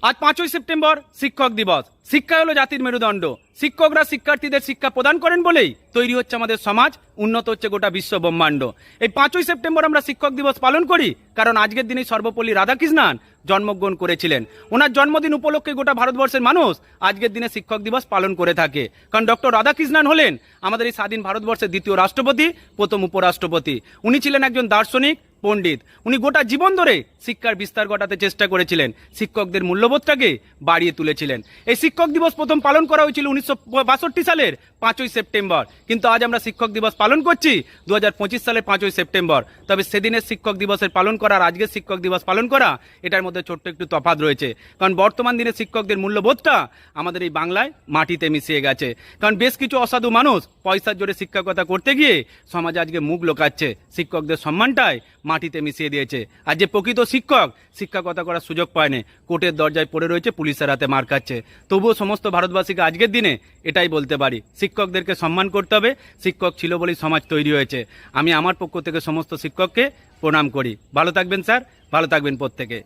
আজ 5ই সেপ্টেম্বর শিক্ষক দিবস। শিক্ষা হলো জাতির মেরুদণ্ড। শিক্ষকরা শিক্ষার্থীদের শিক্ষা প্রদান করেন বলেই তৈরি হচ্ছে আমাদের সমাজ, উন্নত হচ্ছে গোটা বিশ্ব ব্রহ্মাণ্ড। এই 5ই সেপ্টেম্বর আমরা শিক্ষক দিবস পালন করি কারণ আজকের দিনে সর্বপল্লী রাধাকৃষ্ণন জন্মগ্রহণ করেছিলেন। ওনার জন্মদিন উপলক্ষে গোটা ভারতবর্ষের মানুষ আজকের দিনে শিক্ষক দিবস পালন করে থাকে। কারণ ডক্টর রাধাকৃষ্ণন হলেন আমাদের এই স্বাধীন ভারতবর্ষের দ্বিতীয় রাষ্ট্রপতি, প্রথম উপরাষ্ট্রপতি। উনি ছিলেন একজন দার্শনিক, পণ্ডিত। উনি গোটা জীবন ধরে শিক্ষার বিস্তার ঘটাতে চেষ্টা করেছিলেন, শিক্ষকদের মূল্যবোধটাকে বাড়িয়ে তুলেছিলেন। এই শিক্ষক দিবস প্রথম পালন করা হয়েছিল 1962 সালের 5ই সেপ্টেম্বর, কিন্তু আজ আমরা শিক্ষক দিবস পালন করছি 2025 সালের 5ই সেপ্টেম্বর। তবে সেদিনের শিক্ষক দিবসের পালন করা আর আজকের শিক্ষক দিবস পালন করা, এটার মধ্যে ছোট্ট একটু তফাৎ রয়েছে। কারণ বর্তমান দিনে শিক্ষকদের মূল্যবোধটা আমাদের এই বাংলায় মাটিতে মিশিয়ে গেছে। কারণ বেশ কিছু অসাধু মানুষ পয়সার জোরে শিক্ষকতা করতে গিয়ে সমাজে আজকে মুখ লোকাচ্ছে, শিক্ষকদের সম্মানটাই মাটিতে মিশিয়ে দিয়েছে। আর যে প্রকৃত শিক্ষক শিক্ষকতা করার সুযোগ পায় না, কোর্টের দরজায় পড়ে রয়েছে, পুলিশের হাতে মার খাচ্ছে। তবুও সমস্ত ভারতবাসীকে আজকের দিনে এটাই বলতে পারি, শিক্ষকদেরকে সম্মান করতে হবে। শিক্ষক ছিল বলেই সমাজ তৈরি হয়েছে। আমি আমার পক্ষ থেকে সমস্ত শিক্ষককে প্রণাম করি। ভালো থাকবেন স্যার, ভালো থাকবেন প্রত্যেকে।